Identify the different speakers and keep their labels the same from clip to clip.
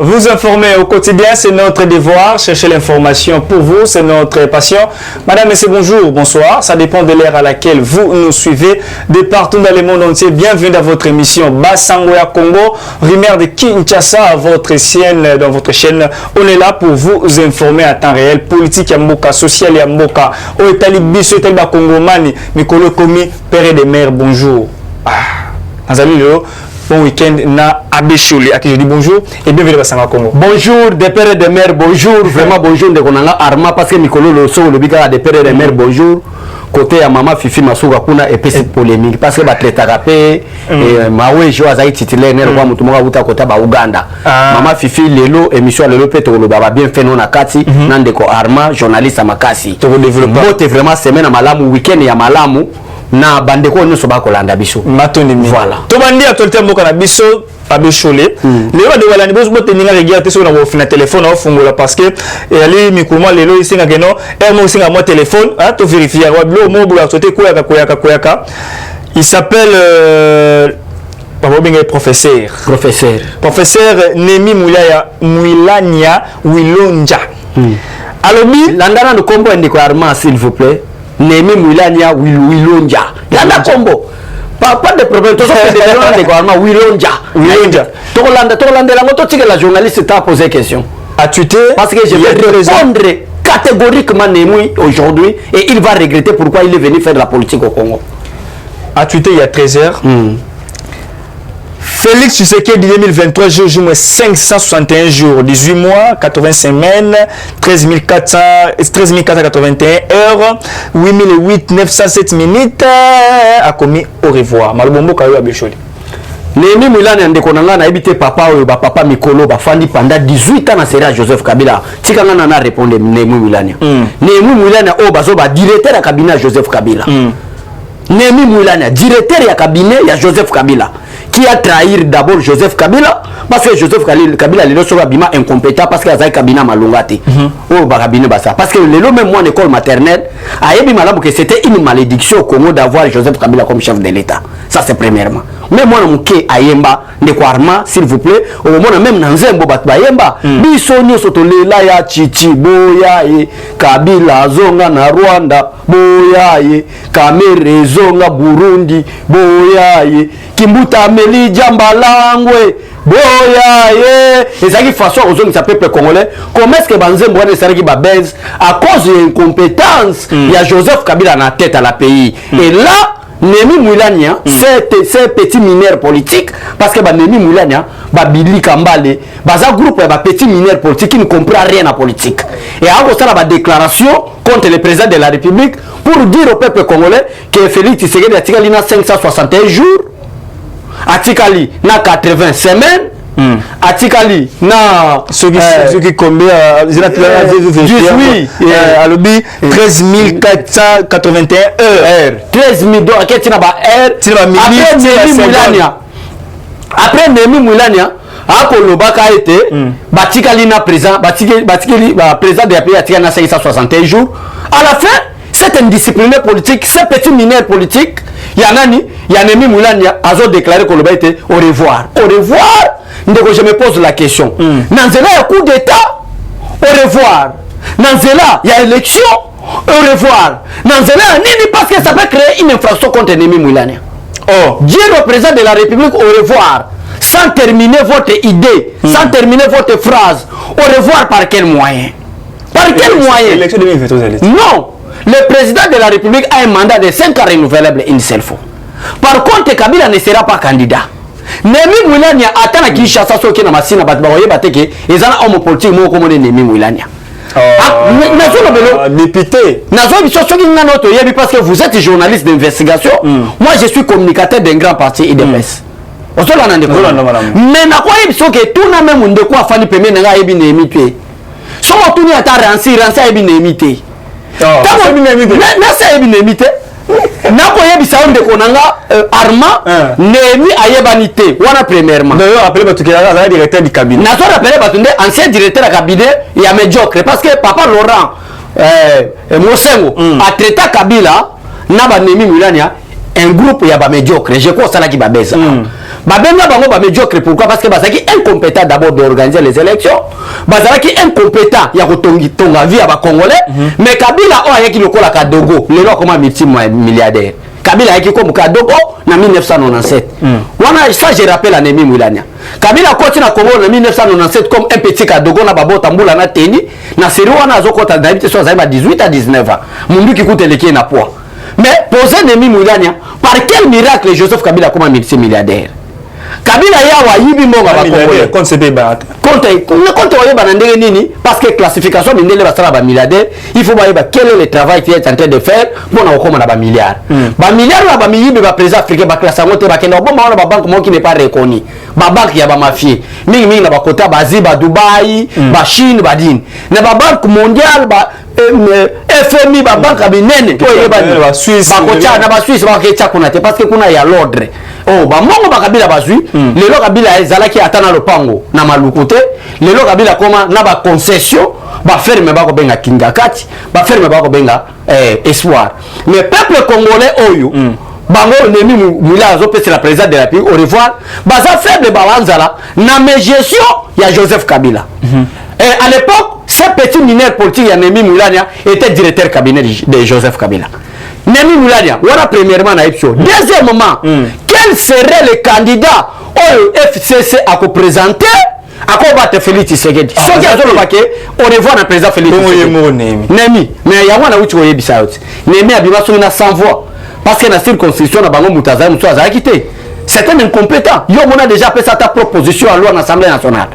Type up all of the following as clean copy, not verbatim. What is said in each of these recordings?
Speaker 1: Vous informer au quotidien, c'est notre devoir. Chercher l'information pour vous, c'est notre passion. Madame, Messieurs, bonjour, bonsoir. Ça dépend de l'ère à laquelle vous nous suivez. De partout dans le monde entier, bienvenue dans votre émission Basangoya Congo, rumeur de Kinshasa, votre chaîne, dans votre chaîne. On est là pour vous informer à temps réel. Politique Yamboka, social Yamboka, Oetali Biso, Telba Congo Mani, Mikolo Komi, Père des mères, bonjour. Bon week-end na Abécholé, à qui je dis bonjour et bienvenue à Sanga Congo.
Speaker 2: Bonjour des pères et des mères, bonjour, vraiment bonjour de Konanga Arma parce que Mikolo le son le biga des pères et des mères, bonjour. Côté à maman Fifi Masuga kuna et puis cette polémique parce que batleta rapé et mawe jo azai titulaire ne rwa mutu moka buta kota ba Uganda. Maman Fifi lelo émission lelo peto lo baba bien fait non akati nandeko Arma journaliste makasi. To développer. Bote vraiment semaine à malamu week-end ya malamu. Na bandeko nyonso bakolanda biso
Speaker 1: matoni voilà to bandi actualité mboka na biso Abécholé lelo de wala ni bozo boteninga regarder sur na ofina téléphone au fungola parce que ali mikuma lelo isinga keno mo isinga mo téléphone to vérifier wa blo mo bula sote koyaka il s'appelle professeur Nemi Mulania Wilonja alobi
Speaker 2: landana de combo ndeko Arma s'il vous plaît. Nemi Mulania Wilonja. Yanda combo. Pas de problème. Tout ça fait des gens de gouvernement Wilonja. Tolanda la moto la journaliste t'a posé question.
Speaker 1: As-tu été?
Speaker 2: Parce que je vais répondre catégoriquement Nemi aujourd'hui et il va regretter pourquoi il est venu faire de la politique au Congo.
Speaker 1: As-tu été il y a 13 heures? Félix Tshisekedi 2023 jours 561 jours, 18 mois, 80 semaines, 13 481 heures, 8008 907 minutes a commis au revoir. Malbombo Kayo Abécholé.
Speaker 2: Nemi Mulani Ndekonanga na habité papa ou papa Mikolo bafandi pendant 18 ans na série Joseph Kabila. Tikanga na répondre Nemi Mulani. Nemi Mulani o bazo ba directeur à cabinet Joseph Kabila. Nemi Mulani directeur ya cabinet ya Joseph Kabila. Qui a trahi d'abord Joseph Kabila parce que Joseph Kabila le soit bima incompétent parce que azai Kabila malungati oh ba cabinet basa parce que le même moi en école maternelle a yebi malamu que c'était une malédiction au Congo d'avoir Joseph Kabila comme chef de l'État. Ça c'est premièrement. Mais moi muke ayemba ndeko Arma s'il vous plaît au moment même na nzembo bat bayemba biso nyoso to lela ya chichi boya e Kabila zonga na Rwanda boya e Kamere zonga Burundi boya e Kimbuta Meli Jambalangwe boya ye ezaki façon ozongi sa peuple congolais comment est-ce que banzembo wana esaraki babeze à cause de l'incompétence il y a Joseph Kabila na tête à la pays et là Nemi Mulania c'est petit mineur politique parce que Nemi Mulania Bili Kambale baza groupe ba petit mineur politique qui ne comprend rien à politique et a ça la déclaration contre le président de la République pour dire au peuple congolais que Félix Tshisekedi a tiré 561 jours Atikali na 80 semaines Atikali na
Speaker 1: ceux qui combien alobi 13 481 heures
Speaker 2: 13 000 dollars qu'est-ce ba heure après Nemi Mulania akolobaka été batikali na président batikali président de la pays atikali na 561 jours à la fin cette indiscipline politique ce petit mineur politique Yanani, Nemi Mulania a déclaré qu'on va être au revoir. Au revoir, je me pose la question. Nanzela, il y a coup d'État. Au revoir. Nanzela, il y a élection. Au revoir. Nanzela, parce que ça peut créer une infraction contre Nemi Mulania. Oh, Dieu le président de la République, au revoir. Sans terminer votre idée, sans terminer votre phrase. Au revoir par quel moyen? Par quel moyen?
Speaker 1: L'élection 2023.
Speaker 2: Non. Le président de la République a un mandat de 5 ans renouvelable une seule fois. Par contre, Kabila ne sera pas candidat. Nemi Mulania attend à Kinshasa ce qui est dans ma sina batbaoye bateke et ça a homme politique moi comme Nemi Mulania.
Speaker 1: Député.
Speaker 2: Parce que vous êtes journaliste d'investigation. Moi je suis communicateur d'un grand parti IDPS. Mais que tout n'a même de quoi faire Nemi Nemi. Si on tourne à ta ranci Nemi Nemi. Nako yebisa onde konanga Arma Nemi ayebanité wana premièrement
Speaker 1: d'ailleurs appelé batukela la directeur du cabinet
Speaker 2: nazo rappelé batunde ancien directeur du cabinet ya médiocre parce que papa Laurent Mosengo a traité Kabila na ba Nemi Mulania un groupe ya ba médiocre je crois ça là qui ba beza babenga bango ba médiocre. Pourquoi? Parce que bazaki incompétent d'abord d'organiser les élections, bazaki incompétent ya kotonga vie à Congolais. Mais Kabila o ayaki lokola Kadogo, le loi comme multimilliardaire. Kabila ayaki comme Kadogo na 1997. Wana ça je rappelle à Nemi Moulania. Kabila continue à Congo en 1997 comme un petit Kadogo na babo tamboula na teni na série wana azokota d'habité soit à 18 à 19 ans. Mundu qui coûte le na poids. Mais poser Nemi Moulania, par quel miracle Joseph Kabila comme un multimilliardaire? Kabila yawa yibi monga ba Congolais
Speaker 1: compte CP ba
Speaker 2: compte oyeba na ndenge nini parce que classification mindele ba sala ba milliardaire il faut ba quel est le travail qu'il est en train de faire pour na okoma na ba milliards ba milliards na ba miyibi ba président africain ba classe ngote ba kenda oboma na ba banque mo qui n'est pas reconnu ba banque ya ba mafie mingi na ba kota ba Ziba Dubai ba Chine ba din na ba banque mondiale ba FMI ba banque binene oyeba
Speaker 1: Suisse
Speaker 2: ba kota na ba Suisse ba kecha kuna te parce que kuna ya l'ordre. Oh, bah mongo ba Kabila bazui lelo Kabila ezalaki atana lopango na malukote lelo Kabila koma na ba concession ba ferme ba ko benga Kingakati ba ferme ba ko benga espoir mais peuple congolais oyo bango Nemi Moulania azopesa la président de la République au revoir baza faible ba wanzala na gestion ya Joseph Kabila et à l'époque ce petit mineur politique ya Nemi Moulania était directeur cabinet de Joseph Kabila. Nemi Moulania voilà premièrement na ipso deuxièmement quel serait le candidat au FCC à présenter à combattre Félix Tshisekedi? Ce qui a dit on revoit le président Félix Tshisekedi. Nemi, mais il y a un autre qui est Nemi a bien sûr 100 voix parce que la circonscription a bango Moutaza Moussa a quitté. C'est un incompétent. Yo on a déjà fait sa proposition à loi à l'Assemblée nationale.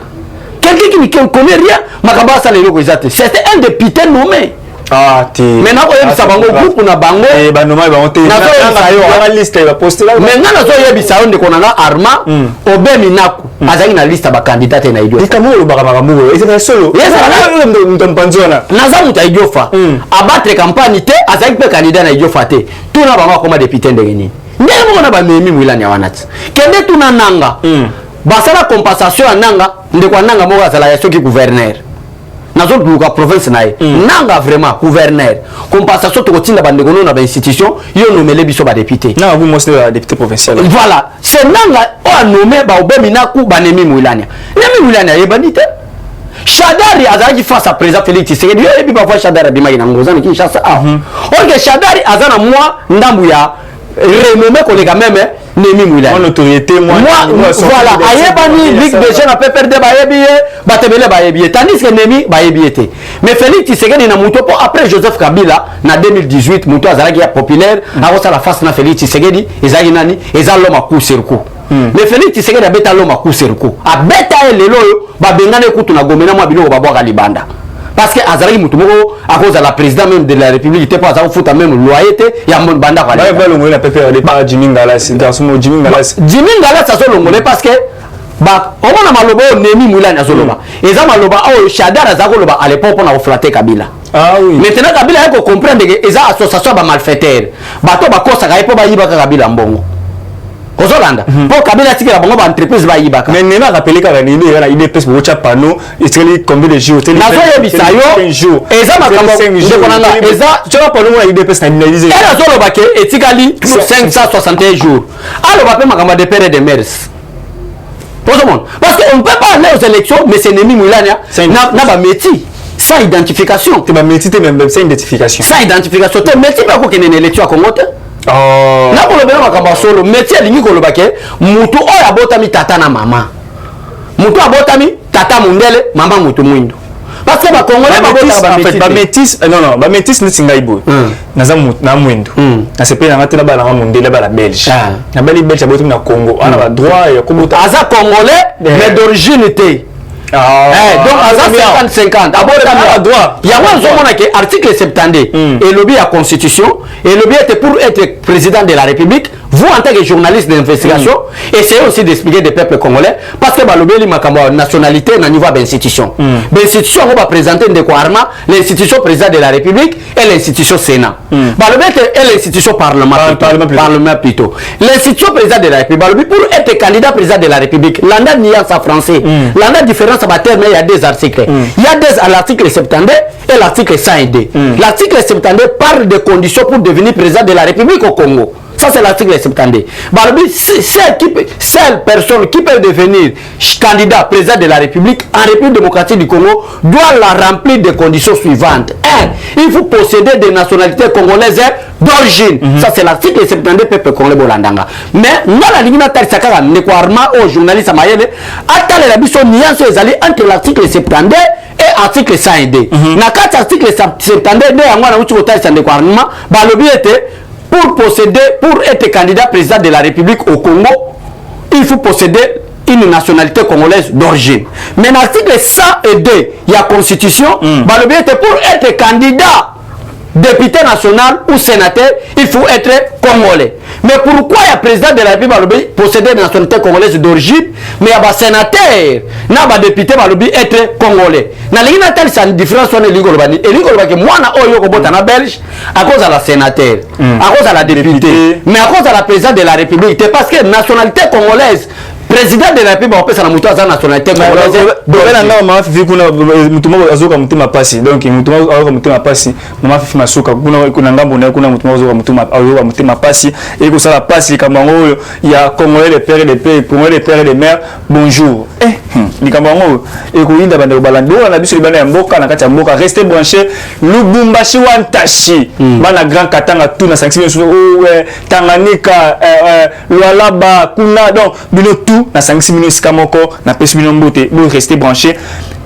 Speaker 2: Quelqu'un qui ne connaît rien, Makaba Salelo c'était un député nommé.
Speaker 1: Ah,
Speaker 2: maintenant on yebisa bango groupe na bango
Speaker 1: eh ba noma ba onte na liste ba poster là
Speaker 2: maintenant nazo yebisa on de konanga Arma Obemi Naku azaki na liste ba candidat na idio
Speaker 1: ikamolo ba kamamu ezaka solo ndompanzona
Speaker 2: naza muta idio fa abattre campagne te azaki pe candidat na idio fa te tuna bango comme député ndenge nini ndenge mona ba Nemi Moulania wanati kende tuna nanga basala compensation nanga ndeko nanga moko azala ya soki gouverneur nazo luka province nae nanga vraiment gouverneur compensation to kotinda bandeko na ba institution yo nomele biso ba député
Speaker 1: na vous mosle ba député provincial
Speaker 2: voilà c'est nanga o nommé ba Obemi Naku ba Nemi Moulania Nemi Moulania yebandite Shadari azaki face à président Félix Tshisekedi yo yebi ba fois Shadari bima ina ngozana ki chassa OK Shadari azana moi ndambu ya renommé collègue même Nemi Moulania
Speaker 1: mon autorité moi
Speaker 2: voilà ayebani ligue des jeunes a PPRD ba yebiye batebele ba yebiye tandis que Nemi ba yebiyete mais Félix Tshisekedi na muto après Joseph Kabila na 2018 muto azalaki ya populaire a la face na Félix Tshisekedi ezaki nani ezaloma coup sur coup mais Félix Tshisekedi abeta loma coup sur coup abeta elelo ba bengane kutu na gomena mwa biloko babwa libanda parce que azalaki mutu moko à cause de la président même de la République était pas à foutre même loyauté ya banda kwa
Speaker 1: ba le ngole na PPRD par Jimmy Ngalas dans Jimmy Ngalas
Speaker 2: ça solo ngole parce que ba omona maloba Nemi Moulania azoloba eza maloba o Shadara azakoloba à l'époque on a flatter Kabila.
Speaker 1: Ah oui
Speaker 2: maintenant Kabila yako comprendre que eza association ba malfaiteur bato bakosa ka epo ba yiba Kabila mbongo Kozolanda pour Kabila tikela bango ba entreprise ba yibaka
Speaker 1: mais Nemi a rappelé ka Nemi era IDPS bo cha panneau et combien de jours
Speaker 2: nazo yebisa yo eza makambo ndekonanga eza
Speaker 1: tu vas panneau na IDPS na finaliser
Speaker 2: era zoloba ke etikali 561 jours aloba pe makambo de père de mers pour tout le monde parce qu'on ne peut pas aller aux élections mais c'est Nemi Moulania n'a pas métier sans identification
Speaker 1: tu vas métier même sans identification
Speaker 2: sans identification tu métier pas qu'on ait une élection à Congo na kolobela makambo solo métier lingi koloba ke mutu oyo abotami tata na mama mutu abotami tata mundele mama mutu mwindo parce que ba congolais
Speaker 1: ba métis non ba métis ne singa ibo naza na mwindo na sepe na ngate na ba na mundele ba la belge na bali belge abotami na Congo ana ba droit ya kobota
Speaker 2: aza congolais mais d'origine té donc à 50-50 il y a un article 70 et le bien la constitution et le bien était pour être président de la République vous en tant que journaliste d'investigation essayez aussi d'expliquer des peuples congolais parce que le bien la nationalité na niveau d'institution l'institution on va présenter de quoi Arma l'institution président de la République et l'institution Sénat le bien est l'institution parlement plutôt l'institution président de la République pour être candidat président de la République l'anda niance français l'anda différence il y a deux articles. Il y a l'article 72 et l'article 102. L'article 72 parle des conditions pour devenir président de la République au Congo. Ça, c'est l'article 72. Seule personne qui peut devenir candidat président de la République en République démocratique du Congo doit la remplir des conditions suivantes. 1. Il faut posséder des nationalités congolaises d'origine. Ça, c'est l'article 72 peuple congolais bolandanga. Mais, nous, la ligne natale, ça a ne quoi arma aux journalistes à Mayele, attendez la mission nuance entre l'article 72 et l'article 102. Na quatre article 72, pour être candidat président de la République au Congo, il faut posséder une nationalité congolaise d'origine. Mais dans l'article 102, il y a constitution, pour être candidat député national ou sénateur, il faut être congolais. Mais pourquoi il y a président de la République posséder une nationalité congolaise d'origine, mais il y a un sénateur, il y a un député être congolais. Dans les natales, c'est une différence entre les Ligolbani. Et Ligolbani, moi, je suis belge à cause de la sénateur, à cause de la députée, mais à cause de la présidente de la République. C'est parce que la nationalité congolaise, président de la République, on peut s'en monter à la nationalité congolaise.
Speaker 1: Donc, il y a Congolais les pères et les pères, Congolais les pères et les mères. Bonjour. Restez branchés. Lubumbashi Wantashi. Bana Grand Katanga tout na 5 Tanganyika, Lualaba, Kuna, donc tout na 5 minutes kamoko na pesi binombote. Vous restez branchés.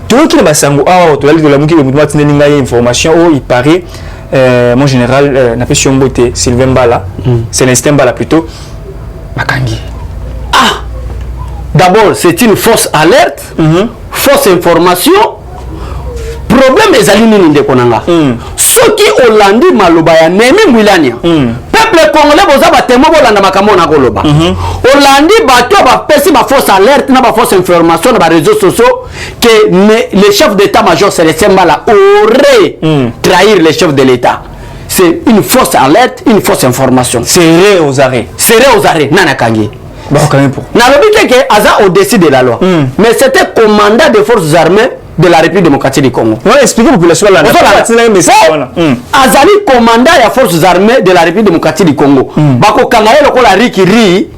Speaker 1: Tout qui va sango tu vas de la mouki de information oh il paraît mon général n'a pas sur beauté Sylvain Bala c'est l'instinct Bala plutôt Makangi.
Speaker 2: Ah, d'abord c'est une fausse alerte, fausse information. Problème est aligné de konanga. Ceux qui Hollandi maloba ya nemi mwilania. Peuple congolais boza batemo bolanda makambo na koloba. Hollandi bato ba pesi ba fausse alerte na ba fausse information na ba réseaux sociaux que le chef d'état-major Célestin Mbala aurait trahir le chef de l'État. C'est une fausse alerte, une fausse information.
Speaker 1: Serré aux arrêts.
Speaker 2: Serré aux arrêts. Nana Kangi.
Speaker 1: Bon, quand même pour.
Speaker 2: Na lobité que Aza au-dessus de la loi. Mais c'était commandant des forces armées de la République démocratique du Congo.
Speaker 1: On va expliquer pour la population là.
Speaker 2: Azali commandant des forces armées de la République démocratique du Congo. Bako kangaye lokola rikiri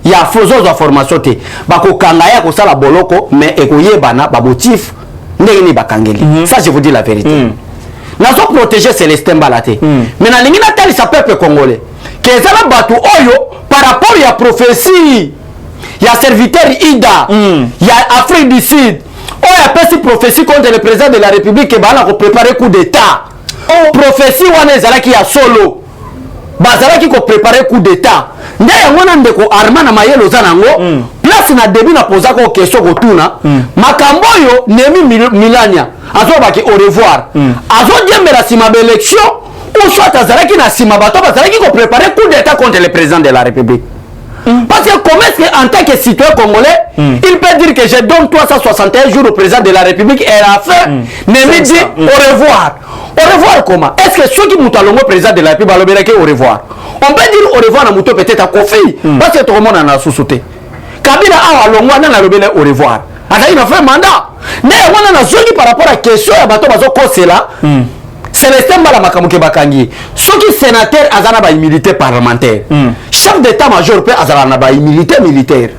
Speaker 2: ya fozo za formation te. Bako kangaye ko sala boloko mais ekoyebana ba motif ndenge ni bakangeli. Ça je vous dis la vérité. Nazo protéger Célestin Mbala te. Mais na lingi na tali sa peuple congolais. Que ezala batu oyo par rapport ya prophétie ya serviteur Ida, ya Afrique du Sud. Oh, il y a pas si prophétie contre le président de la République qui va préparer coup d'état. Oh, prophétie wana ezala qui a solo. Bazala qui ko préparer coup d'état. Ndaya ngona ndeko arma na mayelo zanango. Place na début na posa ko question ko tuna. Makambo yo nemi milania. Azo baki au revoir. Azo diembela sima ba élection ou soit azala qui na sima bato bazala qui ko préparer coup d'état contre le président de la République. Parce que comment est-ce qu'en tant que citoyen congolais, il peut dire que je donne 361 jours au président de la République et à la fin, Némi dit au revoir. Au revoir comment? Est-ce que ceux qui moutent à l'homme président de la République vont le au revoir? On peut dire au revoir à Mouto peut-être à Kofi, parce que tout le monde en a sous-sauté. Kabila a l'homme a au revoir. Il a fait un mandat. Mais on a zone par rapport à la question à Bato Bazo Kosela. Célestin Mbala Makamuke Bakangi. Ceux qui sénateurs azana ba immunité parlementaire. Chef d'état-major peut azana ba immunité militaire.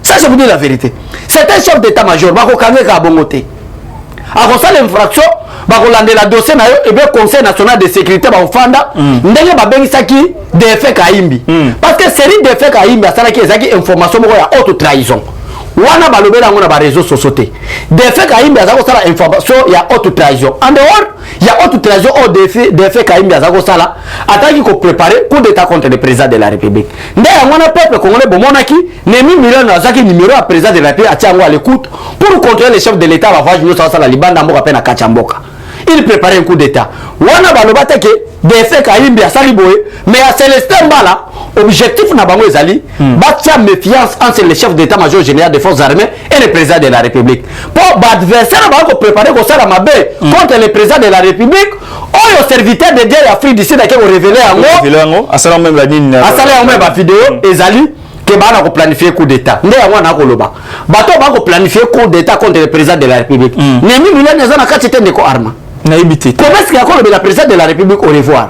Speaker 2: Ça je vous dis la vérité. C'est un chef d'état-major bako kange ka bongote. A ça l'infraction bako lande la dossier na yo et bien conseil national de sécurité ba ofanda ndenge ba bengisaki DF Kaimbi. Parce que série DF Kaimbi asala ki ezaki information moko ya haute trahison. Wana balobela ngona ba réseaux sociaux te. DF Kaimbi azako sala information ya haute trahison. En dehors, il y a haute trahison au DF Kaimbi azako sala ataki ko préparer coup d'état contre le président de la République. Ndaya ngona peuple congolais bomonaki nemi million azaki numéro à président de la République atiango à l'écoute pour contrôler le chef de l'État va voir nous sala libanda mboka pe na kachamboka. Il préparait un coup d'état. Wana balobata ke DF Kaimbi asali boye mais à Célestin Mbala objectif na bango ezali batia méfiance entre le chef d'état-major général des forces armées et le président de la République. Pour l'adversaire va préparer comme ça la mabe contre le président de la République. Oyo serviteur de Dieu Afrique du Sud qui ont révélé en
Speaker 1: asala même la ligne
Speaker 2: asala même la vidéo ezali que bana ko planifier coup d'état. Ndé yango na koloba. Bato ba ko planifier coup d'état contre le président de la République. Nemi milena za na kati tende ko arma.
Speaker 1: Na ibité.
Speaker 2: Comment est-ce qu'il y a le président de la République au revoir?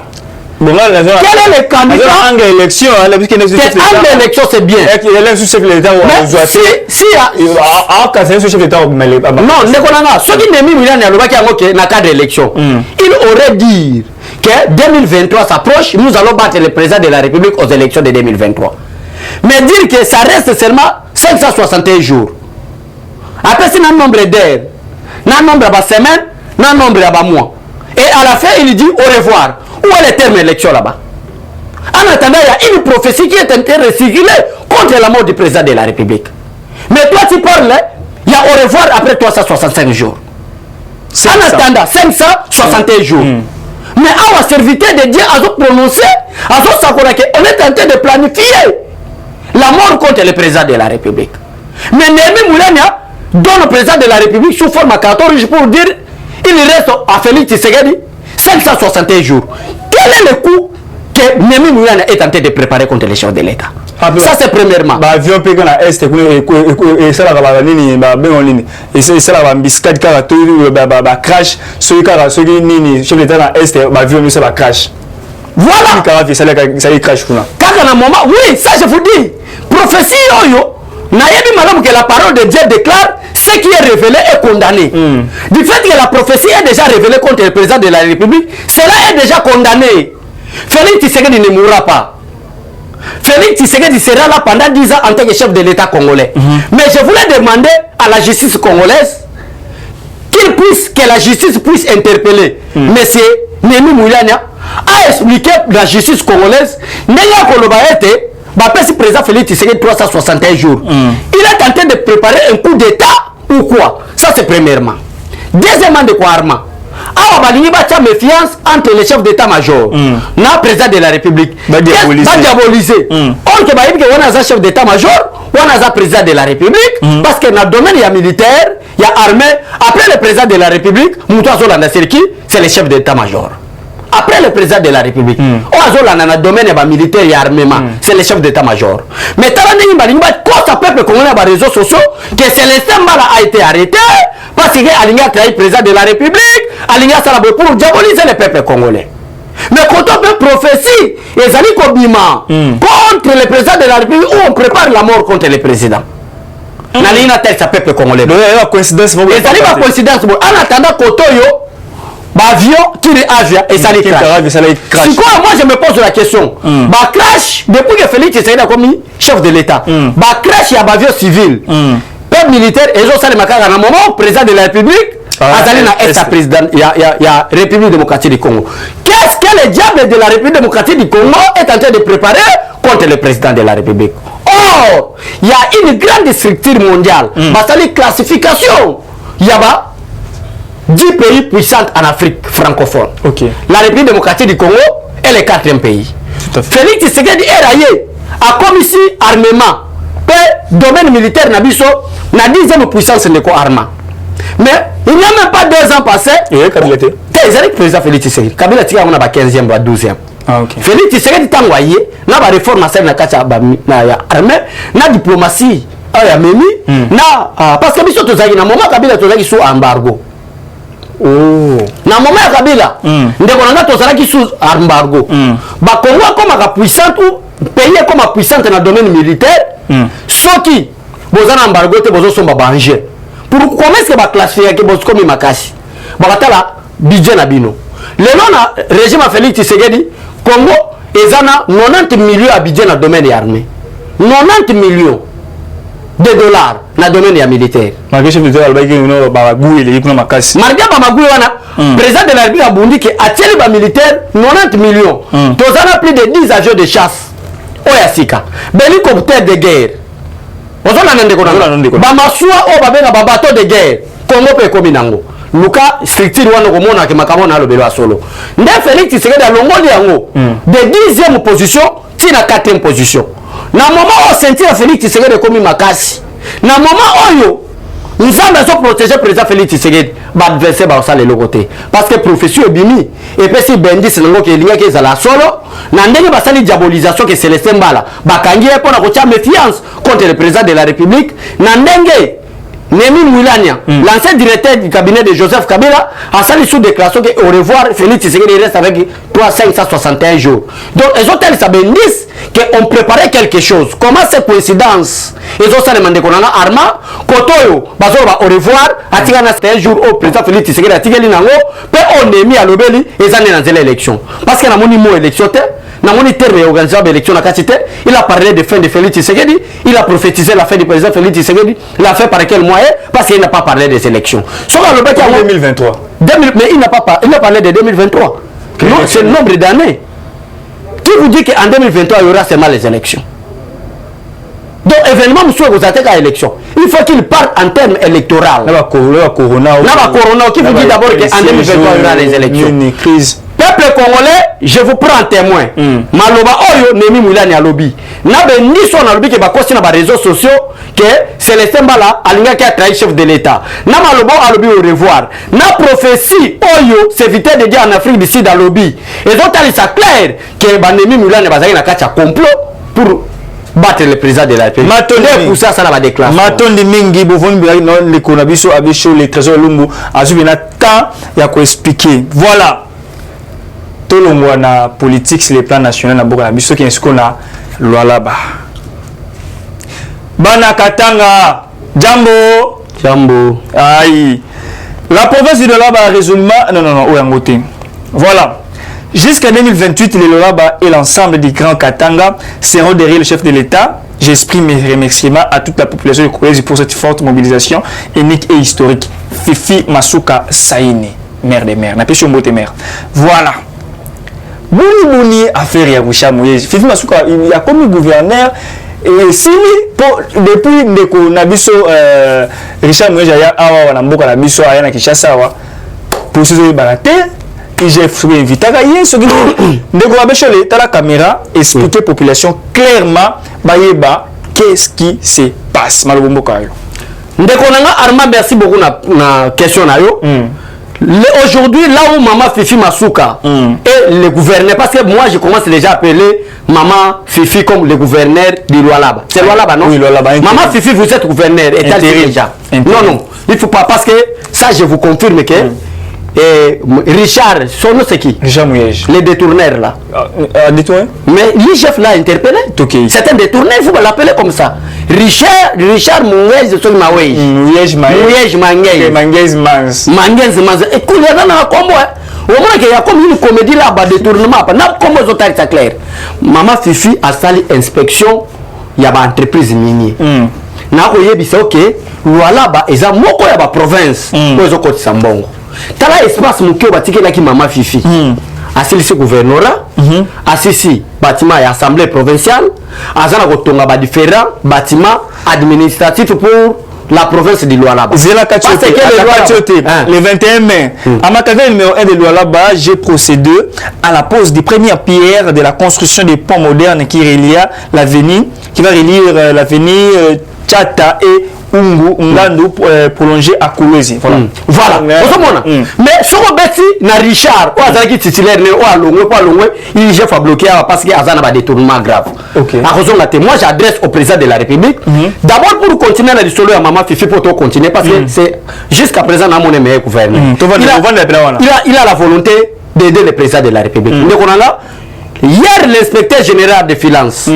Speaker 1: Bon,
Speaker 2: quel est le candidat?
Speaker 1: Élection,
Speaker 2: l'élection, c'est bien.
Speaker 1: Chef de l'État.
Speaker 2: Si chef d'État. Non, ce qui n'est mis dans cadre d'élection, il aurait dit que 2023 s'approche, nous allons battre le président de la République aux élections de 2023. Mais dire que ça reste seulement 561 jours. Après, c'est un nombre d'heures, un nombre de semaines, un nombre de mois. Et à la fin, il dit au revoir. Où est le terme élection là-bas? En attendant, il y a une prophétie qui est en train de circuler contre la mort du président de la République. Mais toi, tu parles, il y a au revoir après 365 jours. En attendant, 561 jours. Mais à la serviteur de Dieu, à prononcer, on est en train de planifier la mort contre le président de la République. Mais Némi Moulania donne au président de la République sous forme à 14 jours pour dire il reste à Félix Tshisekedi 561 jours. Quel est le coup que Némi Moulania est en train de préparer contre les chefs de l'État? Ça c'est premièrement.
Speaker 1: Avion pe kana est et ça la nini ba benolini et c'est la biscuit kara to ba crash celui kara celui nini chef d'État na est ba avion ça ba crash. Voilà. Kara ça crash kuna.
Speaker 2: Kaka na moment oui, ça je vous dis. Prophétie oyo na yebi madame que la parole de Dieu déclare ce qui est révélé est condamné. Du fait que la prophétie est déjà révélée contre le président de la République, cela est déjà condamné. Félix Tshisekedi ne mourra pas. Félix Tshisekedi sera là pendant 10 ans en tant que chef de l'État congolais. Mais je voulais demander à la justice congolaise que la justice puisse interpeller M. Némi Moulania a expliqué la justice congolaise si président Félix Tshisekedi 361 jours. Il est en train de préparer un coup d'État ou quoi? Ça c'est premièrement. Deuxièmement, de quoi Armand? Il y a méfiance entre les chefs d'état-major et le président de la République. Va diaboliser. Or, on a un chef d'état-major, on a un président de la République, parce que dans le domaine, il y a militaire, il y a armée. Après le président de la République, c'est le chef d'état-major. Après le président de la République, dans le domaine militaire et armement, c'est le chef d'état-major. Mais quand ça peut qu'on a les réseaux sociaux, que Célestin Mbala a été arrêté parce qu'il a trahi le président de la République, Alinga Salabo pour diaboliser le peuple congolais. Mais quand on fait prophétie, et Zali Kobima contre le président de la République, où on prépare la mort contre le président. Nalina tel sa peuple congolais.
Speaker 1: La coïncidence.
Speaker 2: Et Zali ma coïncidence. En attendant Kotoyo, avion, tire avion et ça les crash. Si quoi, moi je me pose la question. Bah crash, depuis que Félix Tshisekedi a commis chef de l'État. Bah crash, il y a avion civil. Peuple militaire, et ils ont ça les macaques à un moment, président de la République, il y a République démocratique du Congo. Qu'est-ce que le diable de la République démocratique du Congo est en train de préparer contre le président de la République? Or, il y a une grande structure mondiale. Bah ça les classifications. Il y a 10 pays puissants en Afrique francophone. La République démocratique du Congo est le 4e pays. Félix Tshisekedi est raillé à commission armement. Domaine militaire Nabiso, na 10e puissance de l'armement. Mais il n'y a même pas 2 ans passés.
Speaker 1: Et Kabila était
Speaker 2: le président Félix Tshisekedi. Kabila était en 15e ou 12e. Félix Tshisekedi est envoyé. Il y a des réformes dans l'armée, la diplomatie. Parce que Biso Tozaki, na moment Kabila Tozaki sous embargo. Na moment ya Kabila, ndeko nanga Tozaki sous embargo. Ba Congo comme puissante ou pays comme puissante dans le domaine militaire. Ce qui vous en embargo, vous sont danger. Pour comment est-ce que vous classifiez que vous comme makasi? Vous avez budget nabino. Le régime Félix Tshisekedi, Congo, ils ont 90 millions de budget dans le domaine de l'armée. 90 millions de dollars dans le domaine militaire.
Speaker 1: Malgré chef de l'État,
Speaker 2: le président de la République a dit que à militaire 90 millions. Nous avons plus de 10 avions de chasse. Oyasika. Hélicoptère de guerre. Vous avez Bamasua ou bateau de guerre. Congo peut communango. Luka structure wana komona ke makamona alobelo solo. Nde Félix Tshisekedi alongoli yango de 10e position tina 4e position. Na moment où sentir Félix Tshisekedi komi makasi. Na moment oyo nous avons protégé le président Félix Tshisekedi. Adversaire ba osala le côté parce que profession ebimi et puis si bendi sengo ke linga ke zala solo na ndenge basali diabolisation que Célestin Mbala bakangi pour na kocha méfiance contre le président de la République na ndenge Némi Moulania, l'ancien directeur du cabinet de Joseph Kabila, a sali sous déclaration que au revoir, Félix Tshisekedi reste avec 561 jours. Donc, ils ont tellement dit qu'on préparait quelque chose. Comment cette coïncidence? Ils ont demandé qu'on a Arma, Kotoyo, Bazoba au revoir, à Tigana 1 jour au président Félix Tshisekedi, à Tigeli Nango, puis on est mis à l'obéli et ils ont dans l'élection. Parce qu'il y a un mot élection. Dans mon terme organisation de l'élection, il a parlé de fin de Félix Tshisekedi, il a prophétisé la fin du président Félix Tshisekedi, il a fait par quel moyen? Parce qu'il n'a pas parlé des élections.
Speaker 1: Sauf en 2023.
Speaker 2: Mais il n'a pas parlé de 2023. Non, c'est le nombre d'années. Qui vous dit qu'en 2023, il y aura seulement les élections? Donc, événement, monsieur, vous attaquez à l'élection. Il faut qu'il parte en termes électoraux.
Speaker 1: Corona.
Speaker 2: Qui vous dit d'abord qu'en 2023, il y aura les élections?
Speaker 1: Une crise.
Speaker 2: Peuple congolais, je vous prends en témoin. Maloba Oyo Nemi Moulani alobi. Nabe ni son alobi ke bakosi na ba réseaux sociaux que Célestin Mbala alinga qui a trahi chef de l'État. Na Maloba alobi au revoir. Na prophétie Oyo s'évitait de dire en Afrique du Sud alobi. Et donc il ça clair que ba Nemi Moulani bazaki na kacha complot pour battre le président de la République. Pour ça, ça va déclarer.
Speaker 1: Matondi mingi bovoni non le konabiso abicho le trésor lumbu azubina temps ya ko expliquer. Voilà. Tout le monde na politique sur le plan national na boka biso qui est na Lualaba. Bana Katanga, Jambo. Aïe. La province de Lualaba a résolument non, voilà. Jusqu'à 2028, le Lualaba et l'ensemble des grands Katanga seront derrière le chef de l'État. J'exprime mes remerciements à toute la population de Kolwezi pour cette forte mobilisation unique et historique. Fifi Masuka Saïne, maire des maires, n'appelle Mbote maire. Voilà. Bouni affaire ya Richard Mouyej. Fifi Masuka il a comme gouverneur et si depuis ndeko nabiso Richard Mouyej ya awa na mboka na biso aya na Kinshasa wa pour se balater j'ai invité à ndeko abechole ta la caméra expliquer population clairement bayeba qu'est-ce qui se passe malobombo kayo.
Speaker 2: Ndeko nanga Armand, merci beaucoup na question na yo. Aujourd'hui, là où Maman Fifi Masuka est le gouverneur, parce que moi je commence déjà à appeler Maman Fifi comme le gouverneur du Lualaba. C'est Lualaba, non?
Speaker 1: Oui, Lualaba.
Speaker 2: Maman Fifi, vous êtes gouverneur, et déjà. Non, il ne faut pas, parce que ça je vous confirme que Richard, son nom c'est qui?
Speaker 1: Richard Mouyej.
Speaker 2: Les détourneurs là.
Speaker 1: Détourné?
Speaker 2: Mais l'IGF l'a interpellé.
Speaker 1: Okay.
Speaker 2: C'est un détourneur, il faut l'appeler comme ça. Richard Mouyej de son Mawej.
Speaker 1: Mouyej Mangez.
Speaker 2: Écoute, il y a un combo. Au moins qu'il y a comme une comédie là, bas détournement. N'a comme aux autres, c'est clair. Maman Fifi a sali inspection, il y a une entreprise minière. N'a pas dit ok, voilà, bah, ils ont moko ya ba province. Ils ont côté Sambongo. Tala espace mukio batike la ki Maman Fifi. Asili gouvernorat, asisi bâtiment et assemblée provinciale, azana kotonga ba différents bâtiments administratifs pour la province de Lualaba.
Speaker 1: Le 21 mai, à ma caverne numéro 1 de Lualaba, j'ai procédé à la pose des premières pierres de la construction des ponts modernes qui va relier l'avenir Tchata et Ungu Ngandu prolongé à Kolwezi.
Speaker 2: Voilà. Mais ce qu'on bêti na Richard, ou azaki titulaire ou alongwe, il j'ai fait bloquer parce qu'il y a un détournement grave. À raison de moi j'adresse au président de la République. D'abord pour continuer la histoire à Maman Fifi pour continuer parce que c'est jusqu'à présent dans mon meilleur gouverneur. Il a la volonté d'aider le président de la République. Hier, l'inspecteur général des finances,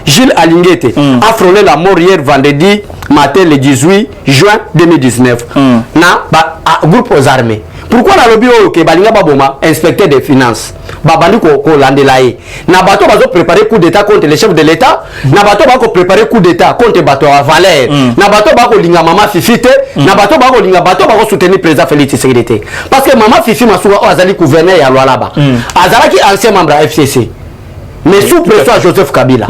Speaker 2: Gilles Alinguete, a frôlé la mort hier vendredi matin le 18 juin 2019 dans groupe aux armées. Pourquoi la lobby au Balinga Baboma, inspecteur des finances, Babani ko landelaye. Na bato bazo préparer coup d'état contre les chefs de l'état, na bato bako préparer coup d'état contre bato à Valère, na bato bako linga Maman Fifi te, na bato bako linga bato bako soutenir président Félix Tshisekedi. Parce que Maman Fifi Masuka azali gouverneur ya Lualaba. Azalaki ancien membre à FCC. Mais sous pression à Joseph Kabila.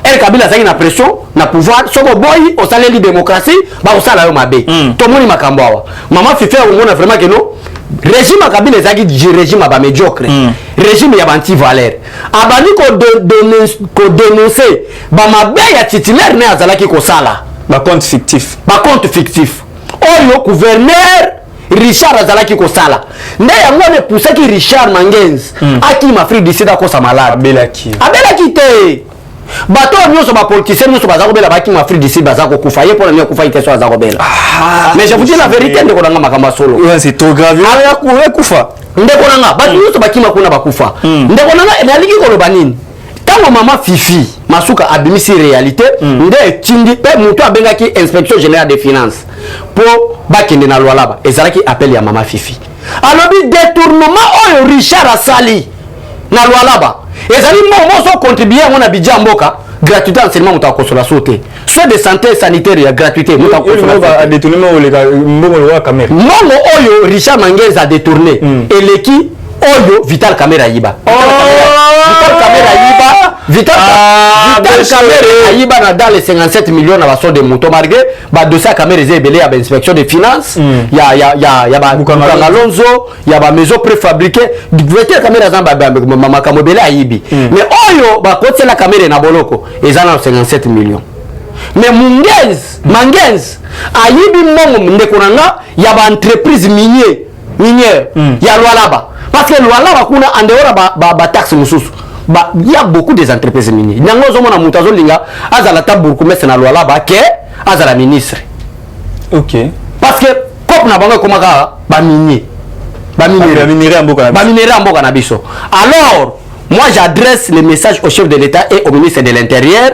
Speaker 2: El Kabila a une pression, na pouvoir, somo boy, au salaire de démocratie, ba au salaire mabe. Tomoni makambawa. Maman Fifi on a vraiment que non. Régime Kabila ezaki régime ba médiocre. Régime ya banti valeur. Abani ko dénoncer ba mabe ya titulaire ne azalaki ko sala.
Speaker 1: Ba compte fictif.
Speaker 2: Oyo gouverneur Richard azalaki ko sala. Ne yango ne poussaki Richard Mangenz aki Afrique du Sud ko sa malade.
Speaker 1: Abelaki
Speaker 2: te. bato nyonso ba politiciens nyonso bazako bela baki ma Afrique d'ici bazako kufa ye pour kufa iteso azako bela mais je vous dis la vérité ndeko nanga makamba solo
Speaker 1: c'est trop grave ya kufa
Speaker 2: ndeko nanga bato nyonso baki makuna bakufa ndeko nanga nalingi koloba nini tango mama Fifi Masuka abimisi réalité nde tindi pe muto abengaki inspection générale des finances pour bakende na Lualaba ezalaki appel ya mama Fifi alobi détournement oyo Richard asali na Lualaba ezali moso contribuer ngona bidja mboka gratuité enseignement muta kosola sauté soins de santé sanitaire ya gratuité muta kosola
Speaker 1: détournement mbongo wa caméra
Speaker 2: mbongo oyo Richard Mangeza détourné eleki oyo Vital Kamera yiba Vital Kamera yiba Vital Kamera yiba na dans les 57 millions na baso de moto malgré ba dossier Kamera zebelé ya inspection des finances ya ba Alonso ya ba maison préfabriquée Vital Kamera zamba mama kamobele ayibi mais oyo ba côté la caméra na boloko ezana 57 millions mais Mangez ayibi mbongo ndeko nanga ya ba entreprise minière ya Lualaba parce que Lualaba kuna andeora ba taxe mususu il y a beaucoup des entreprises minières nyango zo mona mutazo linga azala taburku messe na Lualaba ke azala ministre
Speaker 1: OK
Speaker 2: parce que cop na bango komaka ba minerai amboka na biso alors moi j'adresse le message au chef de l'État et au ministre de l'Intérieur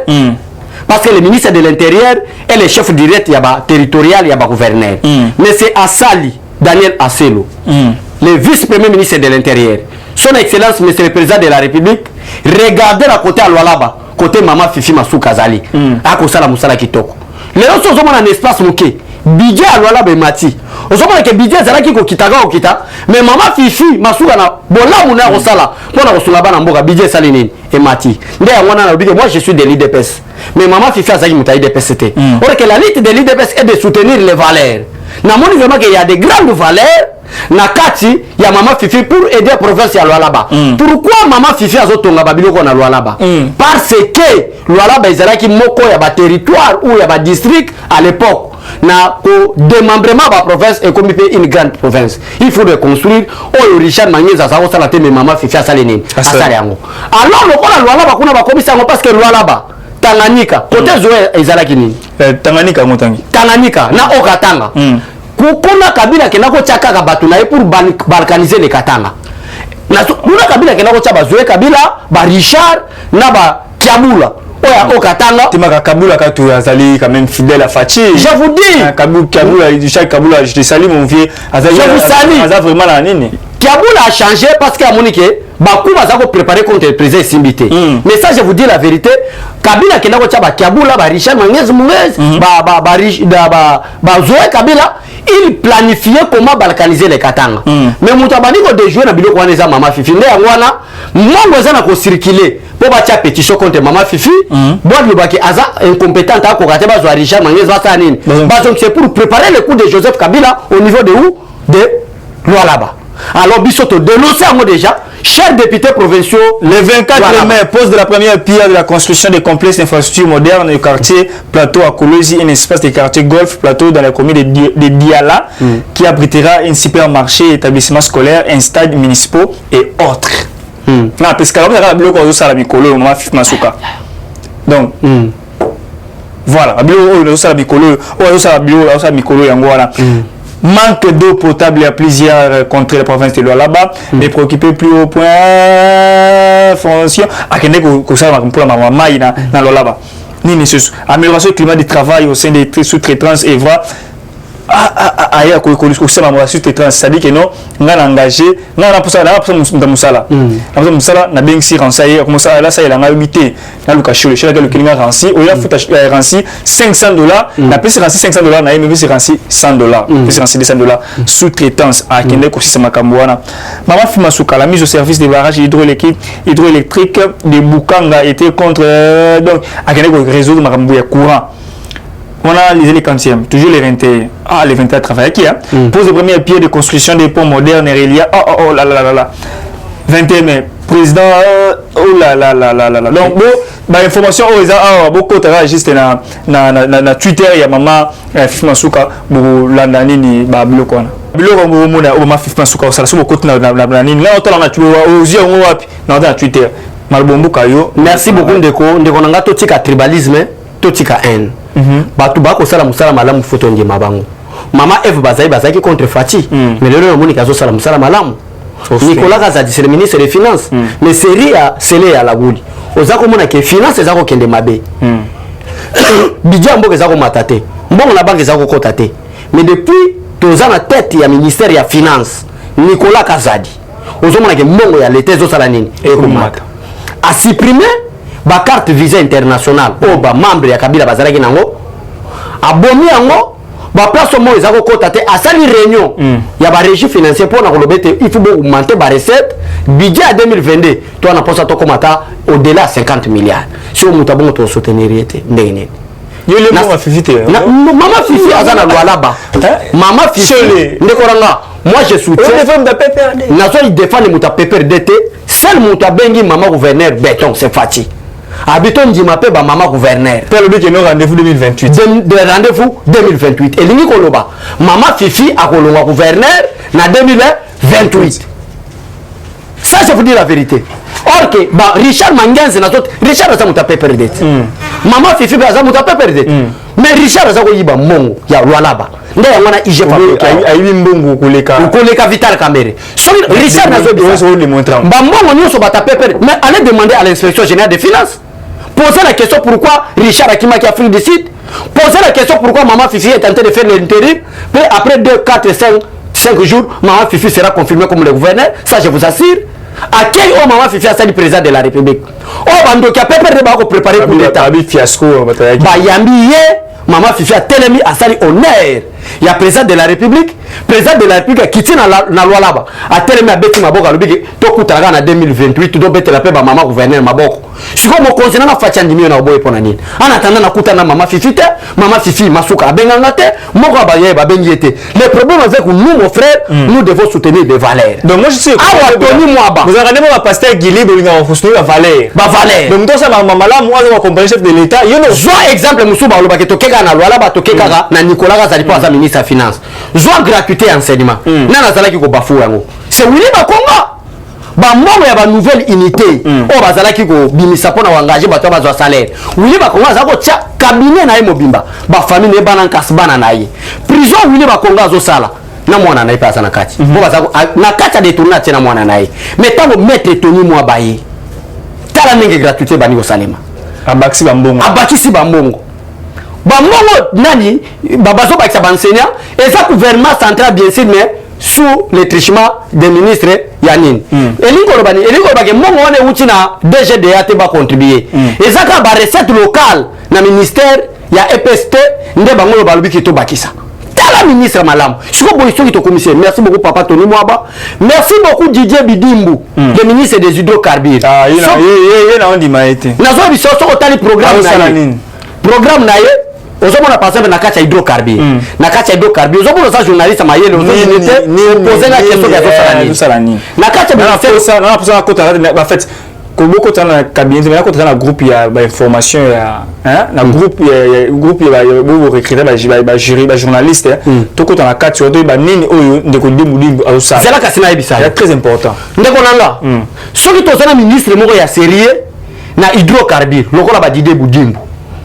Speaker 2: parce que le ministre de l'Intérieur est le chef direct yaba territorial yaba gouverneur mais c'est Assali Daniel Asselo le vice-premier ministre de l'Intérieur son excellence monsieur le président de la République regardez la côté à Lualaba côté mama Fifi Masuka Zali akosala musala kitoko les autres sont dans un espace moqué budget à Lualaba mati osomona que budget zalaki ko kitaka okita mais mama Fifi Masuka na bolamu na kosala pona kosunga bana mboka budget sali nini et mati nde ngwana na bidé moi je suis de l'IDPS mais mama Fifi azaki mutai de PCT or que la lutte de l'IDPS est de soutenir les valeurs na moni vraiment qu'il y a des grandes valeurs na kati ya mama Fifi pour aider la province ya Lualaba. Pourquoi mama Fifi azotonga babiloko na Lualaba? Parce que Lualaba ezalaki moko ya ba territoire ou ya ba district à l'époque na ko démembrement ba province et comme une grande province. Il faut reconstruire o Richard Mangeza sa osala te mama Fifi asale nini? Asale yango. Alors le kola Lualaba kuna ba komisa ngo parce que Lualaba Tanganyika côté zoe ezalaki nini?
Speaker 1: Tanganyika motangi.
Speaker 2: Tanganyika na Okatanga. Kuna Kabila kenako chaka kabatu na pour balkaniser les Katanga. Na kuna Kabila kenako chaba zoe Kabila ba Richard na ba Kiabula. Oya Okatanga.
Speaker 1: Timaka Kabula katu azali quand même fidèle à Fachi.
Speaker 2: Je vous dis.
Speaker 1: Kabula Richard Kabula je te salue mon vieux.
Speaker 2: Azali. Je vous salue.
Speaker 1: Azali vraiment la nini.
Speaker 2: Kiabula a changé parce que Monique Bakou va s'ako préparer contre le président Simbité. Mais ça je vous dis la vérité, Kabila kenako chaba Kiabula ba Richard Mangez ba Zoé Kabila il planifiait comment balkaniser les Katanga. Mais mutabani ko de jouer na biloko wana za mama Fifi nde ngwana mongo za na ko circuler po ba tia pétition contre mama Fifi bois le baki aza incompétente à ko kate ba zo Richard Mangez va ça nini. Donc c'est pour préparer le coup de Joseph Kabila au niveau de où de Lualaba. Alors Bissoto dénonce à moi déjà, chers députés provinciaux,
Speaker 1: le 24 mai, pose de la première pierre de la construction des complexes d'infrastructures modernes au quartier Plateau à Kolosi, un espace de quartier Golf Plateau dans la commune de Diala, qui abritera un supermarché, établissement scolaire, un stade municipal et autres. Non, parce que donc, voilà, manque d'eau potable, il y a plusieurs contre la province de Lualaba, mais préoccupé plus au point formation à Kende pour la maman dans Lualaba. Amélioration du climat de travail au sein des sous-traitants et voilà. Ailleurs que ça m'a sous-traitance, c'est-à-dire que non, on a engagé, on a pour ça musala. On a musala, na bien si renseigné, comme ça là ça il a habité dans le cachot, le chef de climat ranci, au lieu de ranci $500, na plus ranci $500, na même c'est ranci $100, plus ranci $200 sous-traitance à Kende ko si makamboana. Maman Fimasuka, la mise au service des barrages hydroélectriques de Bukanga était contre donc à Kende ko réseau de makamboya courant. On a les quantièmes, toujours les 21. Ah, les 21 travaillent qui hein? Pose le premier pied de construction des ponts modernes et reliés. Oh là là là là. 21 mai. Président, oh là là là là là. Donc, bon, information, beaucoup de juste na Twitter, il y a maman Fimasuka, beaucoup l'année ni Babilokona. Biloko mona o ma Fimasuka, ça se beaucoup na nini. Là, on a tué aux yeux, on a na Twitter. Malbombo kayo.
Speaker 2: Merci beaucoup ndeko nanga totika tribalisme, totika haine. Batu bako sala musala malamu foto nge mabango. Mama Eve bazaki contre Fati. Mais le nom Monica zo sala musala malamu. Nicolas Kazadi c'est le ministre des Finances. Mais c'est à la gouli. Ozako mona ke finance ezako kende mabe. Bidja mboka ezako matate. Mbongo na banque ezako kotate. Mais depuis toza na tête ya ministère ya finance Nicolas Kazadi. Ozomona ke mbongo ya l'état zo sala nini? Ekomata. A supprimer ba carte visa internationale o ba membre ya Kabila bazalaki nango. Abomi yango ba place mo ezako kotate asali réunion ya ba régie financier pour na kolobete il faut augmenter ba recette budget 2022 toi na posa to komata au-delà 50 milliards si on mutabongo to soutenir yete ndenge
Speaker 1: yo le mama Fifi te
Speaker 2: mama Fifi azana lwalaba mama Fifi ndekoranga moi je soutiens les femmes de PPRD nazo il défend muta PPRD seul muta bengi mama gouverneur béton c'est Fati habiton Ndimape ba mama gouverneur
Speaker 1: tel que no rendez-vous 2028
Speaker 2: de rendez-vous 2028 et lingi koloba mama Fifi akolonga gouverneur na 2028 ça je vous dis la vérité or que ba Richard Mangenze na tot Richard aza muta PPRD mama Fifi aza muta PPRD mais Richard aza ko yiba mongo ya lwalaba nde ngwana ije fabrique
Speaker 1: ayi mbongo
Speaker 2: koleka Vital Kamere so Richard nazo ba mongo nyoso bata PPRD mais allez demander à l'inspection générale des finances. Posez la question pourquoi Richard Akima qui a fait le décide. Posez la question pourquoi Maman Fifi est en train de faire l'intérim. Puis après 2, 4, 5 jours, Maman Fifi sera confirmée comme le gouverneur. Ça, je vous assure. À quel moment Maman Fifi a le président de la République? Oh, Bando qui a préparé pour l'État. Maman Fifi a tellement à sali honneur. Il y a président de la République qui tient la loi là-bas. A tellement à bêter ma boca le big. Toku Tarana 2028, tu dois bêter la paix à maman gouverneur ma boca. Si comme on continue à faire un na boy pour nani. En attendant na kutana maman Fifi masuka bengangate, moko baye ba bengiete. Le problème avec nous mon frère, nous devons soutenir des valeurs.
Speaker 1: Donc moi je suis vous regardez mon pasteur Guili Bolinga on soutenir la valeur.
Speaker 2: Ba valeur.
Speaker 1: Donc toi ça maman là moi je accompagner chef de l'état. Yo no
Speaker 2: soit exemple musuba lo baketo keka na loi là ba to keka na Nicolas Kazadi pas ministre des Finances. Soit gratuité enseignement. Nana zalaki ko bafu yango. C'est Willy Bakonga. Ba momo ya ba nouvelle unité. O bazalaki ko bimisa pona wangaje bato bazwa salaire. Willy Bakonga zako tia cabinet na ye mobimba. Ba famille bana nkasbana na ye. Prison Willy Bakonga zo sala. Na mwana na ye pasa na kati. Bo bazako na kati de tourner tia na mwana na ye. Mais tango maître Tony moi baye. Tala ndenge gratuité bani ko salema.
Speaker 1: Abakisi ba mbongo. Bamongo nani babazo bakisa bansenya eza gouvernement central bien sûr mais sous le trichement des ministres Yanine elingo bake mongo wane uti na DGDA te ba contribuer eza ka ba recette locale na ministère ya EPST nde bango lo balobi kito bakisa tala ministre malam siko boy soki to commissaire merci beaucoup papa Tony Mwaba merci beaucoup Didier Bidimbu le ministre des hydrocarbures na on dit maete
Speaker 2: nazo biso soko tali programme na ye ozomona par exemple na kati ya hydrocarbure na kati ya hydrocarbure ozomona sa journaliste mayele poser la question ya sala nini na kati ya
Speaker 1: ça na poser la kota en fait ko boko tana cabinet na kota na groupe ya ba information ya na groupe ya bo recruter ba jury ba journaliste to kota na kati odo ba nini oyo ndeko dimudimbu azosala
Speaker 2: c'est la kasina ebisa
Speaker 1: c'est très important
Speaker 2: ndeko nanga soki tozana ministre moko ya sérieux na hydrocarbure lokola ba Didier Budimbu.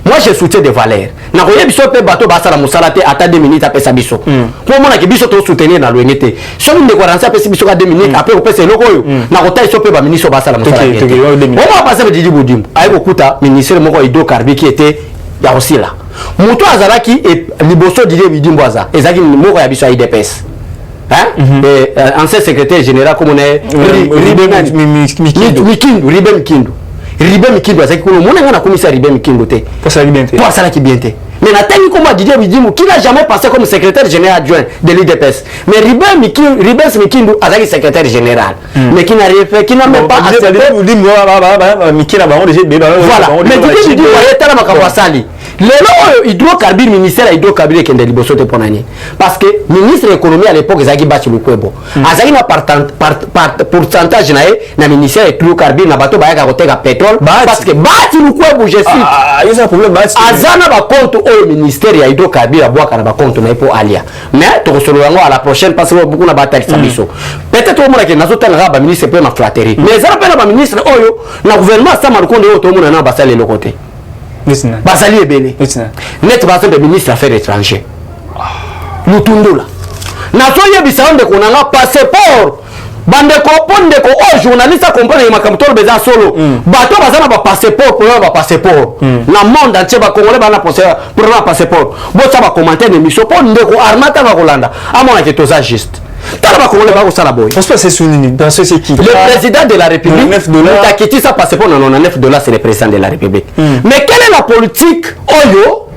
Speaker 2: Moi je soutiens des valeurs. Na koye biso pe bato basala musala te ata 2 minutes après ça biso. Pour moi na ke biso to soutenir na loyenete. So ni décoration après biso ka 2 minutes après on peut se loko yo. Na ko tai so pe ba ministre basala musala te. On va passer ba Didi Boudimbu. Ay ko kuta ministre moko hydrocarbure qui était ya aussi là. Muto azalaki et liboso Didi Boudimbu aza. Ezaki moko ya biso ya IDPS. Ancien secrétaire général comme on est Ribe Mikindo azaki kuno mona ngana komisa Ribe Mikindo te
Speaker 1: pour ça
Speaker 2: qui bien te mais na tangi comme Didier Bidimbu qui n'a jamais passé comme secrétaire général adjoint de l'IDPS mais Ribe Mikindo azaki secrétaire général mais qui n'a rien fait qui n'a même pas accepté
Speaker 1: Mikina ba on déjà
Speaker 2: voilà mais Didier Bidimbu ayeta la makambo asali lelo hydrocarbure ministère hydrocarbure kende liboso te ponani parce que ministre économie à l'époque ezaki bati lukwebo azaki na pourcentage na ye na ministère hydrocarbure na bato bayaka koteka pétrole parce que bati lukwebo je cite azana ba compte au ministère ya hydrocarbure abwaka na ba compte na po alia mais to solo yango à la prochaine parce que beaucoup na batali sabiso peut-être au mona ke nazotanga ba ministre pe na flatterie mais ça pe na ba ministre oyo na gouvernement ça malukonde oyo to mona na basale le côté basali ebele net bazo de ministre affaires étrangères lutundula nazo yebisa ndeko nanga passeport bandeko pondeko o journaliste a comprendre makambo to beza solo bato bazana ba passeport pour ba passeport na monde entier ba congolais bana pour ba passeport bo ça ba commenter émission pondeko armata ba kolanda amona que toza juste tala ba congolais ba ko sala boy
Speaker 1: parce que c'est souni dans ce qui
Speaker 2: le président de la République a quitté sa passeport na 99 $, c'est le président de la République mais quelle est la politique oyo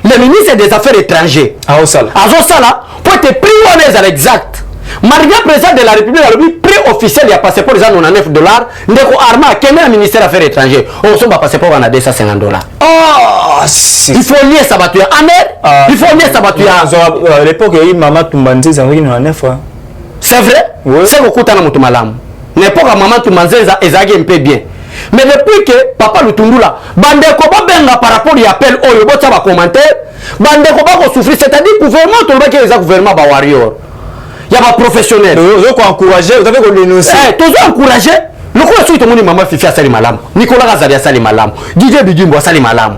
Speaker 2: le ministre des affaires étrangères azosala pour être pris honnête à l'exact malgré président de la République le prix officiel ya passeport za 99 $, ndeko arma kende na ministère des affaires étrangères on somba passeport na $250 il faut lier ça batu ya amer il faut lier ça batu ya
Speaker 1: à l'époque il mama Tumbanzi za 99
Speaker 2: c'est vrai c'est beaucoup na mutu malamu n'époque mama Tumbanzi ezaki un peu bien mais depuis que papa Lutundula bandeko babenga par rapport ya appel oyo botsa ba commentaire bandeko ba ko souffrir c'est-à-dire gouvernement to ba ke gouvernement ba warrior il y a pas professionnel
Speaker 1: vous encourager vous avez qu'on dénoncer
Speaker 2: tous encourager le coup est tout le monde maman Fifi Sali Malam Nicolas Gazaria Sali Malam Didier Bidimbo Sali Malam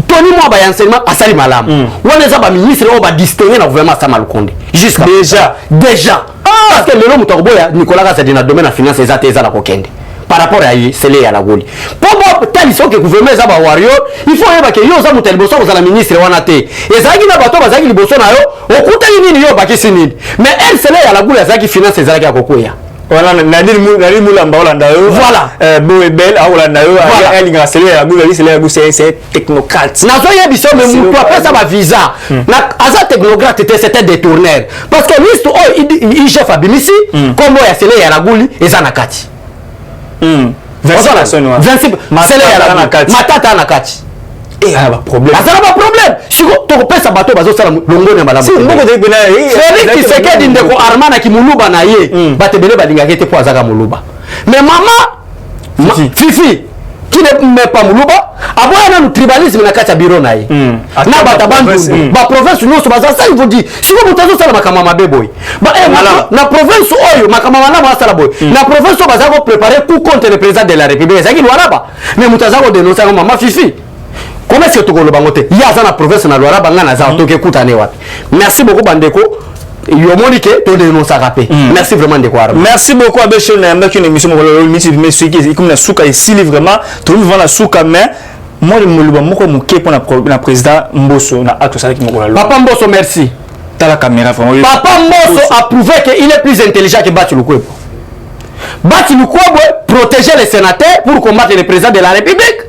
Speaker 2: Tony Mwaba enseignement à Sali Malam on est ba ministre on va distinguer le gouvernement Samalukonde jusqu'à déjà parce que le nom Torboya Nicolas Gazaria dans domaine de finance ezate ezala kokende par rapport à c'est les à la goli pour moi tel sont que gouvernement za ba warrior il faut yeba que yo za mutel boso za la ministre wana te ezaki na bato bazaki liboso na yo okuta nini yo bakisi nini mais elle c'est les à la goli ezaki finance ezalaki akokoya
Speaker 1: voilà Nadir Moulamba Olanda yo
Speaker 2: voilà
Speaker 1: Boebel Olanda yo elle nga c'est la goli c'est technocrate
Speaker 2: nazo yebiso mais mutu apesa ba visa na aza technocrate c'était des tourneurs parce que liste il chef abimisi comme ya c'est les à la goli ezana kati
Speaker 1: 26
Speaker 2: matata na kati
Speaker 1: et a ba problème
Speaker 2: azala ba problème siko to pesa bato bazo sala longone malamu
Speaker 1: si mboko de bena
Speaker 2: Félix Tshisekedi ndeko armana ki muluba na ye batebele balinga kete po azaka muluba mais mama Fifi qui ne pas muluba aboya na tribalisme na kati ya bureau na ye na batabandu ba province nous baza ça il vous dit si vous mutazo sala makama mabeboy ba na province oyo makama wana ba sala boy na province baza ko préparer coup contre le président de la République ça qui loalaba mais mutazo ko dénoncer mama Fifi comment est-ce que tu kolo bangote ya za na province na loalaba ngana za toke kutane wapi merci beaucoup bandeko Yomonike to dénoncer rapé merci vraiment de quoi
Speaker 1: merci beaucoup Abécho na mbaki une émission ngolo miti mesuki comme na suka ici vraiment tout le monde na suka mais moi le muluba moko muke pour na président Mbosso na acte ça qui moko la
Speaker 2: papa Mbosso merci
Speaker 1: ta la caméra vraiment
Speaker 2: papa Mbosso a prouvé qu'il est plus intelligent que Bati Lukwebo Bati Lukwebo protéger les sénateurs pour combattre le président de la République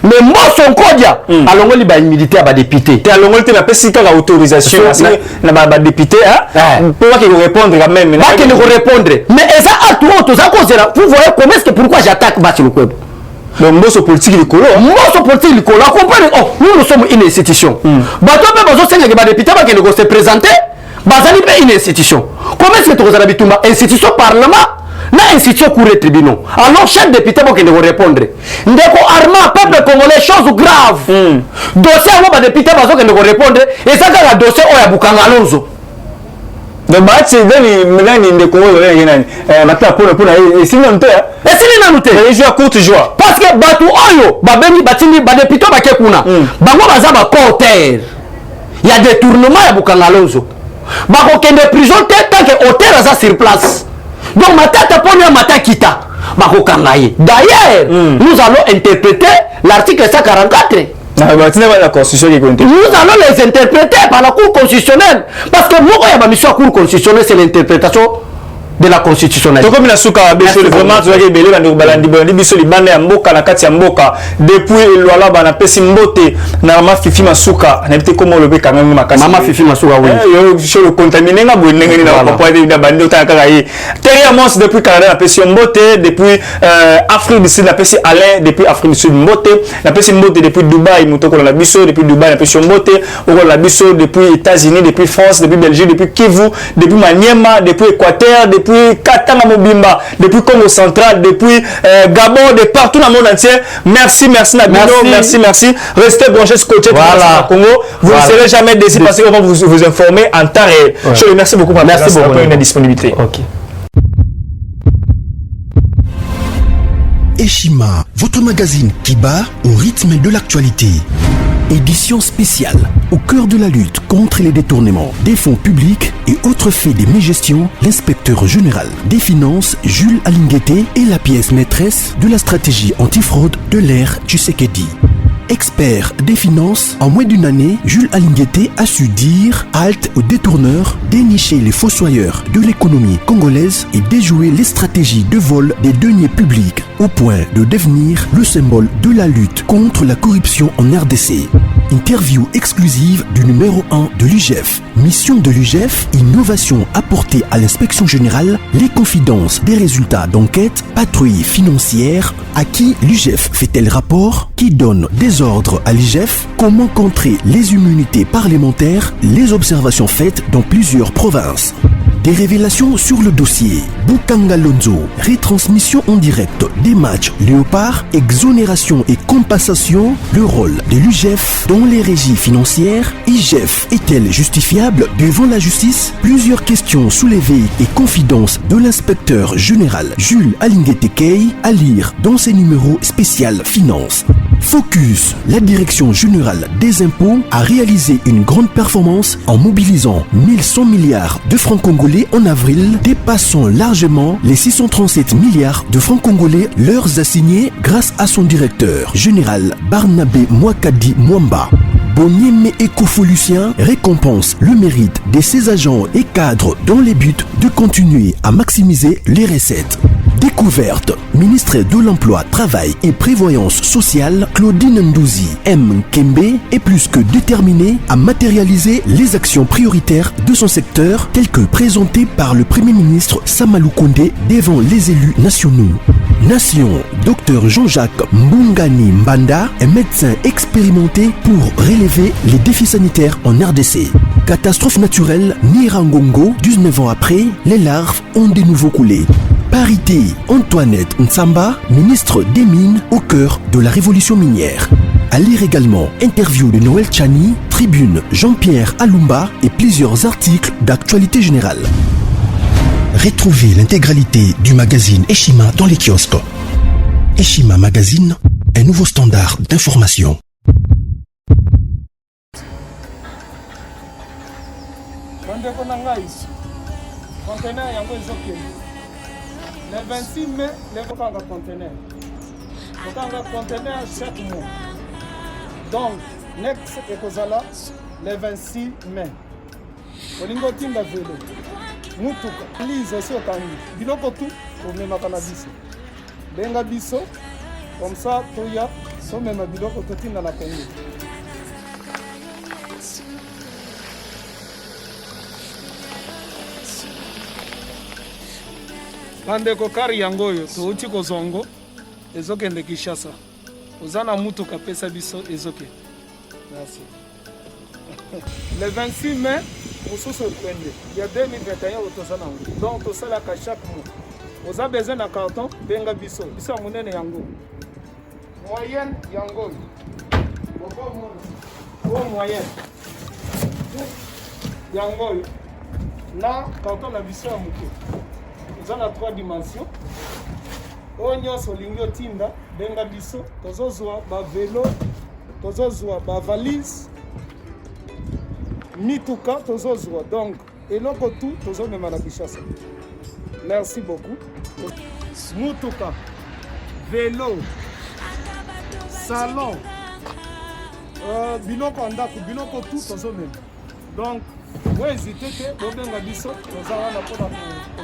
Speaker 2: mais Mbosso Nkodia alongoli ba militaire ba député
Speaker 1: te alongoli te na pesi ka autorisation na ba député pour qu'il répondre quand même
Speaker 2: pas qu'il répondre mais eza acte auto ça cause vous voyez comment est-ce que pourquoi j'attaque Bati Lukwebo
Speaker 1: donc Mbosso politique likolo
Speaker 2: Mbosso politique likolo comprenez nous sommes une institution bato pe bazo senga ke ba député ba ke se présenter bazali pe une institution comment est-ce que tu as bitumba institution parlement na institution cour et tribunal alors chef député pour qu'il répondre ndeko arma peuple congolais chose grave dossier ngo ba député bazo ke répondre et ça ka dossier oya Bukanga Alonso
Speaker 1: de bati nani ndeko oyo nani mata pour et sinon nte
Speaker 2: et sinon nanu te
Speaker 1: les jours courte joie
Speaker 2: parce que batu oyo babengi batini ba député ba ke kuna bango baza ba porteur il y a des tournements ya Bukanga Alonso ba ko kende prison tant que hôtel aza sur place donc matata ponya matakita ba ko kangaye d'ailleurs nous allons interpréter l'article 144
Speaker 1: la constitution qui compte.
Speaker 2: Nous allons les interpréter par la Cour constitutionnelle parce que moi il y a ma mission à Cour constitutionnelle c'est l'interprétation de la constitutionnalité.
Speaker 1: Comme la souka vraiment tu vas belé bandi balandi bandi biso libanda ya mboka na kati ya mboka depuis lwala bana pesi mbote na mama Fifi Masuka na bité comme le quand même makasi.
Speaker 2: Mama Fifi Masuka oui.
Speaker 1: Yo je le contaminé na bonenga na papa de bandi otaka kai. Terre Amos depuis Canada na pesi mbote depuis Afrique du Sud na pesi Alain depuis Afrique du Sud mbote na pesi mbote depuis Dubaï mutoko na biso depuis Dubaï na pesi mbote oko la biso depuis États-Unis depuis France depuis Belgique depuis Kivu depuis Maniema depuis Équateur depuis Katanga Mobimba, depuis Congo Central, depuis Gabon, de partout dans le monde entier. Merci Nabino, merci. Restez branchés sur Côté Congo. Vous ne serez jamais déçus parce qu'on va vous informer en temps réel. Je vous remercie beaucoup pour la disponibilité.
Speaker 3: Eshima, votre magazine qui bat au rythme de l'actualité. Édition spéciale au cœur de la lutte contre les détournements des fonds publics et autres faits de mégestion, l'inspecteur général des finances Jules Alinguete est la pièce maîtresse de la stratégie antifraude de l'ère Tshisekedi. Expert des finances, en moins d'une année, Jules Alinguete a su dire halte aux détourneurs, dénicher les fossoyeurs de l'économie congolaise et déjouer les stratégies de vol des deniers publics au point de devenir le symbole de la lutte contre la corruption en RDC. Interview exclusive du numéro 1 de l'UGF. Mission de l'UGF, innovation apportée à l'inspection générale, les confidences des résultats d'enquête, patrouille financière, à qui l'UGF fait-elle rapport, qui donne des ordres à l'IGF, comment contrer les immunités parlementaires, les observations faites dans plusieurs provinces. Des révélations sur le dossier Bukanga Lonzo, retransmission en direct des matchs Léopard, exonération et compensation, le rôle de l'UGF dans les régies financières, IGF est-elle justifiable devant la justice? Plusieurs questions soulevées et confidences de l'inspecteur général Jules Alinguete Kei à lire dans ses numéros spécial Finance. Focus, la direction générale des impôts a réalisé une grande performance en mobilisant 1100 milliards de francs congolais en avril, dépassant largement les 637 milliards de francs congolais leurs assignés grâce à son directeur général Barnabé Mwakadi Mwamba. Bonieme Ecofo-Lucien récompense le mérite de ses agents et cadres dans le but de continuer à maximiser les recettes. Découverte, ministre de l'Emploi, Travail et Prévoyance sociale, Claudine Ndouzi M. Kembe est plus que déterminée à matérialiser les actions prioritaires de son secteur telles que présentées par le Premier ministre Samalou Kondé devant les élus nationaux. Nation, Dr Jean-Jacques Mbungani Mbanda est médecin expérimenté pour relever les défis sanitaires en RDC. Catastrophe naturelle, Nirangongo, 19 ans après, les larves ont de nouveau coulé. Parité, Antoinette Nsamba, ministre des Mines au cœur de la révolution minière. À lire également interview de Noël Chani, tribune Jean-Pierre Alumba et plusieurs articles d'actualité générale. Retrouvez l'intégralité du magazine Eshima dans les kiosques. Eshima Magazine, un nouveau standard d'information.
Speaker 4: Le 26 mai, les conteneurs. Conteneur chaque mois. Donc, next ekozala le 26 mai. Olingo tinda velo. Mutuka. Lise si otangi. Biloko tout pour même na biso. Benga biso. Comme ça, toya, so même biloko tout tinda na Congo. Bandeko kari yango oyo touti kozongo ezokende Kinshasa. Ozana mutuka pesa biso ezoke. Merci. Le 26 mai, mosusu kwende. Il y a 2021 otosana. Donc tosala ka chaque mois. Oza besoin na carton benga biso. Biso munene yango. Moyenne yango. Bon moyenne. Yango. Na carton na biso ya muke. Nous avons 3 dimensions. Onyo solingo tinda benga biso tozozwa ba vélo, tozozwa ba valise, mituka tozozwa. Donc eloko tout tozomema na Kinshasa. Merci beaucoup. Mutuka, vélo, salon, biloko andako, biloko tout tozomema. Donc, vous hésitez que vous benga biso tozala na pona ko